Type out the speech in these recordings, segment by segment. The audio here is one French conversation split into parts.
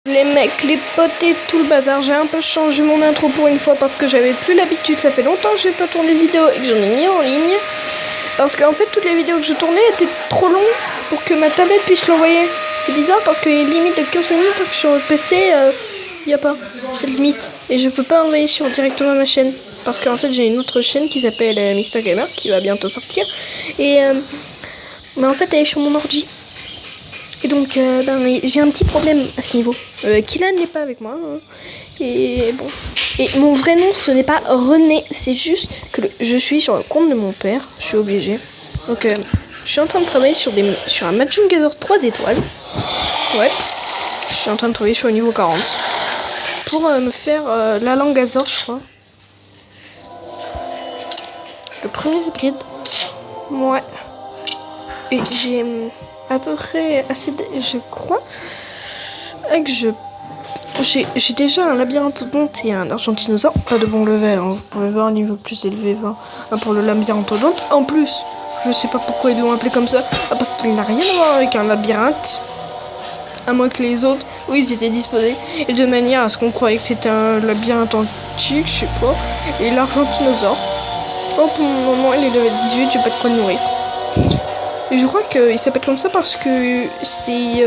Les mecs, les potes et tout le bazar, j'ai un peu changé mon intro pour une fois parce que j'avais plus l'habitude, ça fait longtemps que j'ai pas tourné de vidéo et que j'en ai mis en ligne. Parce qu'en fait toutes les vidéos que je tournais étaient trop longues pour que ma tablette puisse l'envoyer. C'est bizarre parce qu'il y a une limite de 15 minutes sur le PC, y a pas, c'est limite. Et je peux pas envoyer sur directement ma chaîne. Parce qu'en fait j'ai une autre chaîne qui s'appelle Mister Gamer qui va bientôt sortir. Et mais en fait elle est sur mon ordi. Et donc j'ai un petit problème à ce niveau. Kylan n'est pas avec moi. Hein. Et bon. Et mon vrai nom ce n'est pas René. C'est juste que je suis sur le compte de mon père. Je suis obligée. Donc je suis en train de travailler sur un Magic Gather 3 étoiles. Ouais. Je suis en train de travailler sur le niveau 40. Pour me faire la langue Azor je crois. Le premier grid. Ouais. Et j'ai à peu près assez je crois que j'ai déjà un labyrinthe et un argentinosaure, pas de bon level, hein. Vous pouvez voir un niveau plus élevé 20 pour le labyrinthe. En plus, je sais pas pourquoi ils l'ont appelé comme ça, parce qu'il n'a rien à voir avec un labyrinthe, à moins que les autres, oui, ils étaient disposés, et de manière à ce qu'on croyait que c'était un labyrinthe antique, je sais pas, et l'argentinosaure. Oh, pour le moment, il est level 18, j'ai pas de quoi le nourrir. Et je crois qu'il s'appelle comme ça parce que c'est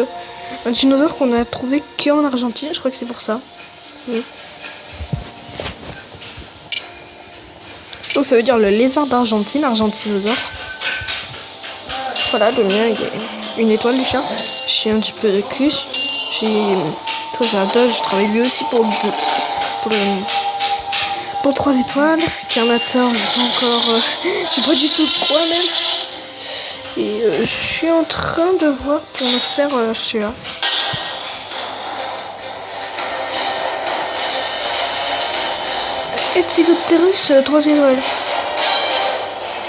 un dinosaure qu'on a trouvé qu'en Argentine. Je crois que c'est pour ça. Oui. Donc ça veut dire le lézard d'Argentine, argentinosaure. Voilà, le mien il est une étoile du chat. J'ai un petit peu de cus. J'ai Tozada, je travaille lui aussi pour 3 étoiles. Carnator, j'ai pas du tout de quoi même. Et je suis en train de voir pour me faire celui-là. Et Psychotérus 3 étoiles.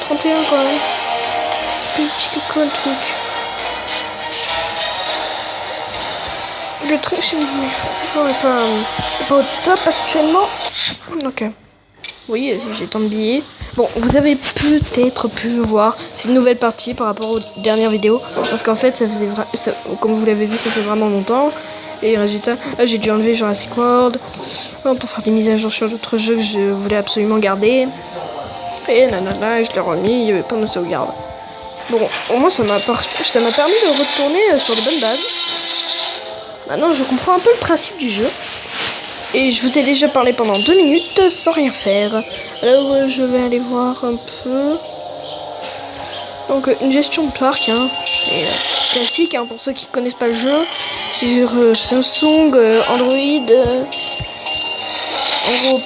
31 quand même. Petit que quoi le truc. Le truc c'est pas au top actuellement. Ok. Oui, j'ai tant de billets. Bon, vous avez peut-être pu voir, c'est une nouvelle partie par rapport aux dernières vidéos. Parce qu'en fait, comme vous l'avez vu, ça fait vraiment longtemps. Et résultat, j'ai dû enlever Jurassic World pour faire des mises à jour sur d'autres jeux que je voulais absolument garder. Et nanana, je l'ai remis, il n'y avait pas de sauvegarde. Bon, au moins ça m'a permis de retourner sur de bonnes bases. Maintenant, je comprends un peu le principe du jeu. Et je vous ai déjà parlé pendant 2 minutes sans rien faire. Alors je vais aller voir un peu. Donc une gestion de parc, hein. Et, classique hein, pour ceux qui connaissent pas le jeu. Sur Samsung, Android, en gros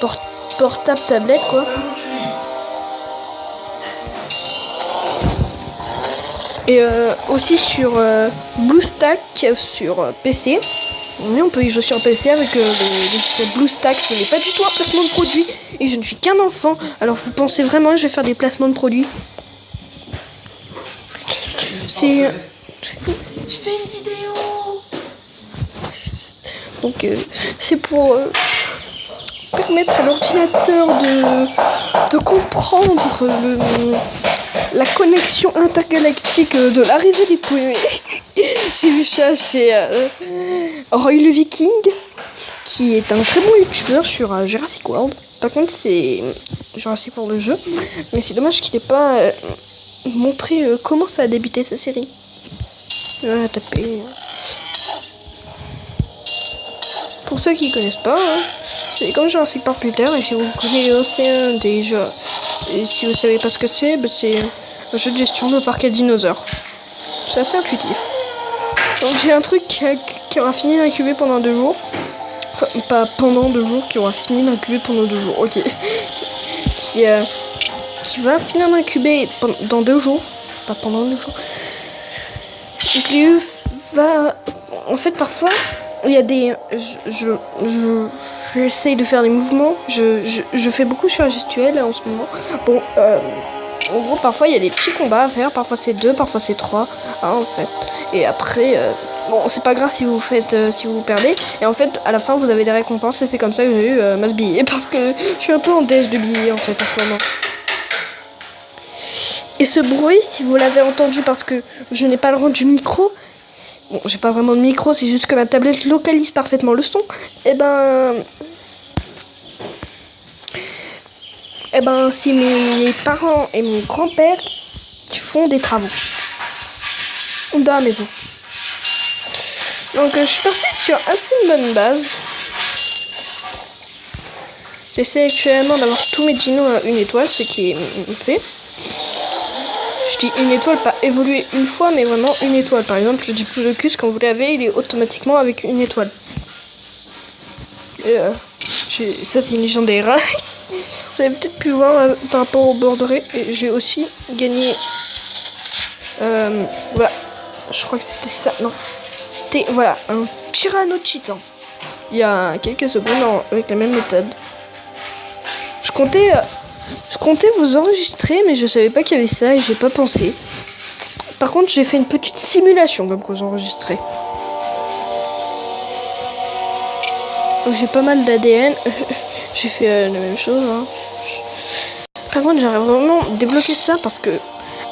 portable, tablette quoi. Et aussi sur BlueStack sur PC. Oui, on peut y jouer sur PC avec les BlueStack, ce n'est pas du tout un placement de produit. Et je ne suis qu'un enfant, alors vous pensez vraiment que je vais faire des placements de produits? C'est... Je fais une vidéo. Donc c'est pour permettre à l'ordinateur de comprendre la connexion intergalactique de l'arrivée des poulets. J'ai vu ça chez Roy le Viking, qui est un très bon youtubeur sur Jurassic World. Par contre, c'est Jurassic World le jeu, mais c'est dommage qu'il n'ait pas montré comment ça a débuté sa série. Voilà, taper. Pour ceux qui connaissent pas, hein, c'est comme Jurassic Park plus tard, et si vous connaissez l'océan déjà, et si vous savez pas ce que c'est, bah c'est un jeu de gestion de parc à dinosaures. C'est assez intuitif. Donc j'ai un truc qui aura fini d'incuber pendant 2 jours. Enfin, pas pendant 2 jours, qui aura fini d'incuber pendant 2 jours, ok. Qui va finir d'incuber dans 2 jours. Pas pendant 2 jours. Je l'ai eu, en fait parfois, il y a des... J'essaye de faire des mouvements. Je fais beaucoup sur la gestuelle en ce moment. Bon, en gros, parfois il y a des petits combats à faire. Parfois c'est 2, parfois c'est 3. Hein, en fait. Et après, bon, c'est pas grave si vous perdez. Et en fait, à la fin, vous avez des récompenses. Et c'est comme ça que j'ai eu masse billets. Parce que je suis un peu en déj de billets en fait en ce moment. Et ce bruit, si vous l'avez entendu parce que je n'ai pas le rang du micro, bon, j'ai pas vraiment de micro, c'est juste que ma tablette localise parfaitement le son. Et c'est mes parents et mon grand-père qui font des travaux dans la maison. Donc je suis partie sur assez une bonne base. J'essaie actuellement d'avoir tous mes dinos à 1 étoile, ce qui est fait. Je dis 1 étoile, pas évoluer une fois, mais vraiment 1 étoile. Par exemple, le Diplodocus, quand vous l'avez, il est automatiquement avec 1 étoile. Et, ça, c'est une légendaire. Vous avez peut-être pu voir par rapport au borderé. Et j'ai aussi gagné. Voilà. Je crois que c'était ça. Non. C'était, voilà, un Tyrannochitan. Il y a quelques secondes avec la même méthode. Je comptais vous enregistrer, mais je savais pas qu'il y avait ça et j'ai pas pensé. Par contre, j'ai fait une petite simulation comme quoi j'enregistrais. Donc j'ai pas mal d'ADN. J'ai fait la même chose. Hein. Par contre, j'aimerais vraiment débloquer ça parce que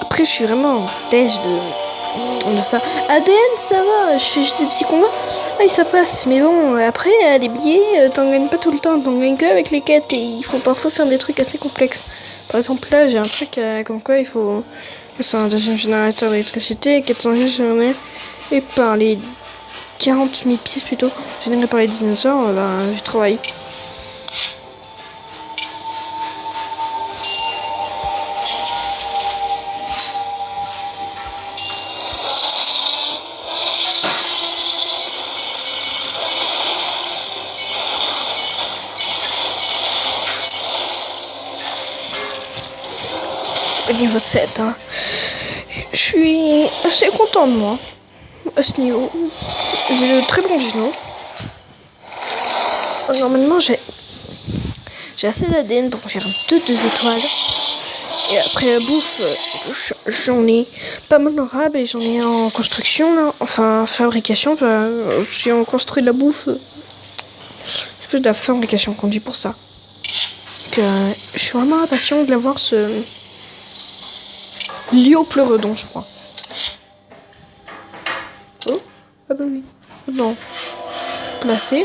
après, je suis vraiment têche de ça. ADN, ça va. Je fais juste des petits combats. Ah, ça passe. Mais bon, après, les billets, t'en gagnes pas tout le temps. T'en gagnes que avec les quêtes et il faut parfois faire des trucs assez complexes. Par exemple, là, j'ai un truc comme quoi il faut. C'est un deuxième générateur d'électricité, 400 générés et par les 40 000 pièces plutôt générées par les dinosaures. Je travaille. Niveau 7, hein. Je suis assez content de moi à ce niveau. J'ai de très bons dinos. Normalement, j'ai assez d'ADN pour faire 2 étoiles. Et après la bouffe, j'en ai pas mal honorable et j'en ai en construction, là. Enfin, fabrication. Si on construit de la bouffe, c'est plus de la fabrication qu'on dit pour ça. Donc, je suis vraiment impatient de l'avoir ce. Liopleurodon, je crois. Oh, ah bah oui. Non. Placé.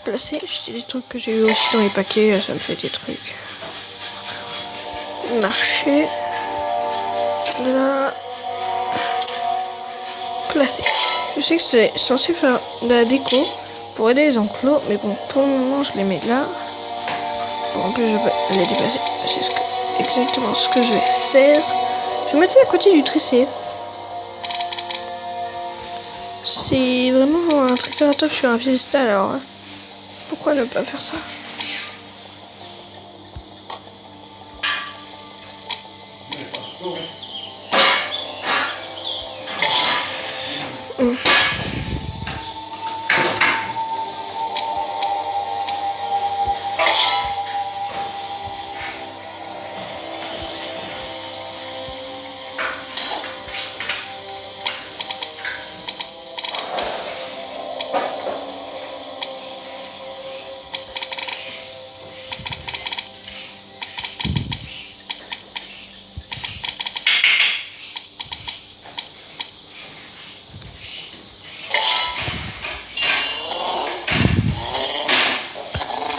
Placé. C'est des trucs que j'ai eu aussi dans les paquets. Ça me fait des trucs. Marché. Là. Placé. Je sais que c'est censé faire de la déco pour aider les enclos, mais bon, pour le moment, je les mets là. Bon, en plus, je vais les déplacer. C'est exactement ce que je vais faire. Je vais mettre ça à côté du tricé. C'est vraiment un triceratops sur un piédestal, alors pourquoi ne pas faire ça?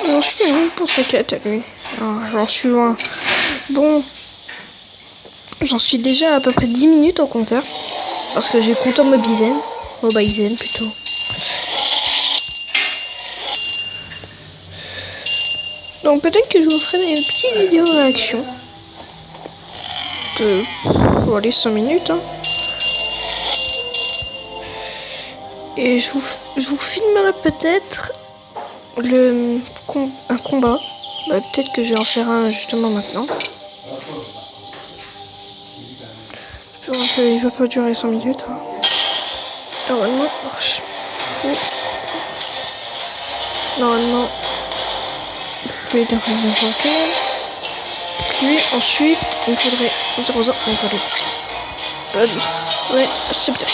J'en suis loin pour sa quête à lui. J'en suis loin. Bon. J'en suis déjà à peu près 10 minutes au compteur. Parce que j'ai compteur Mobizen. Mobizen plutôt. Donc peut-être que je vous ferai des petites vidéos réaction. Bon, allez, 5 minutes. Hein. Et je vous filmerai peut-être un combat. Peut-être que je vais en faire un justement maintenant. Il va pas durer 5 minutes. Hein. Normalement, normalement, je vais devoir lui ensuite, il me faudrait 0 ans, il me faudrait pas lui. Ouais, c'est peut-être.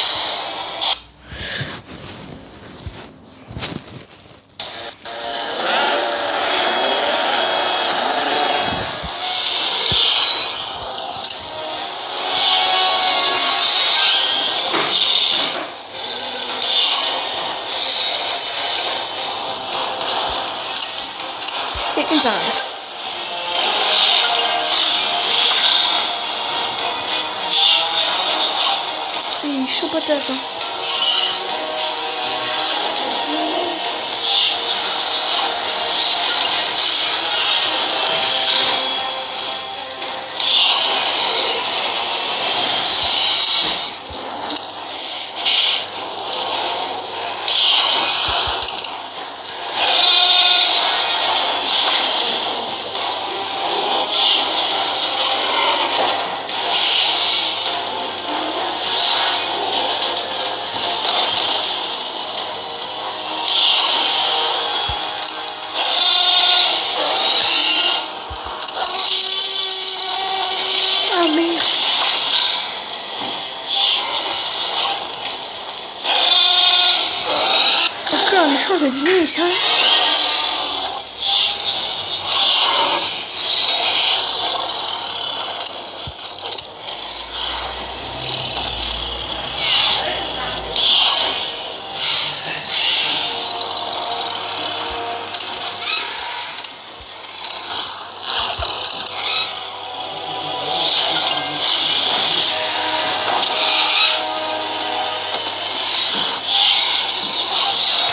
Fontaine. Il est chaud patate. Hein. Ah merde. Encore un échange de dîner, ça.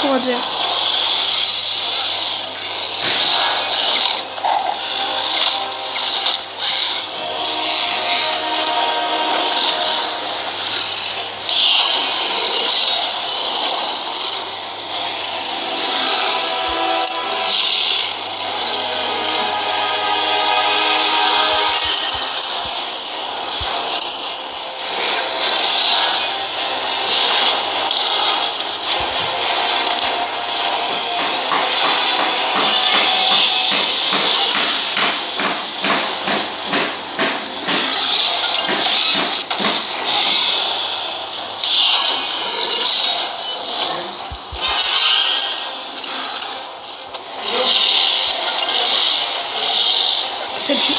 Tour adverse. Ça tue.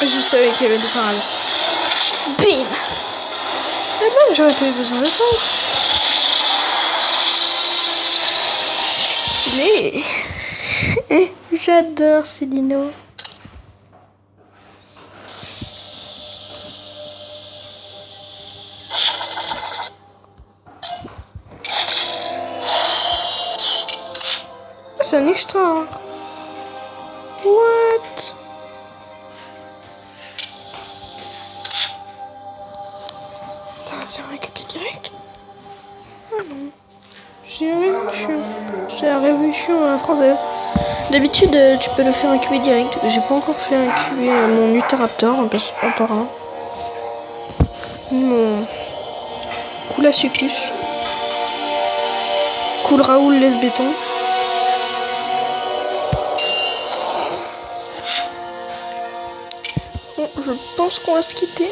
Je savais qu'il y avait des parades. Bim. Mais bon, j'aurais pas eu besoin de ça. Stylé. J'adore ces dinos. C'est un extra. Hein. What? J'ai récupéré direct. Ah non. J'ai la révolution française. D'habitude, tu peux le faire incuber direct. J'ai pas encore fait incuber mon Utahraptor en par un. Mon Coolasucus. Cool Raoul laisse béton. Bon, je pense qu'on va se quitter.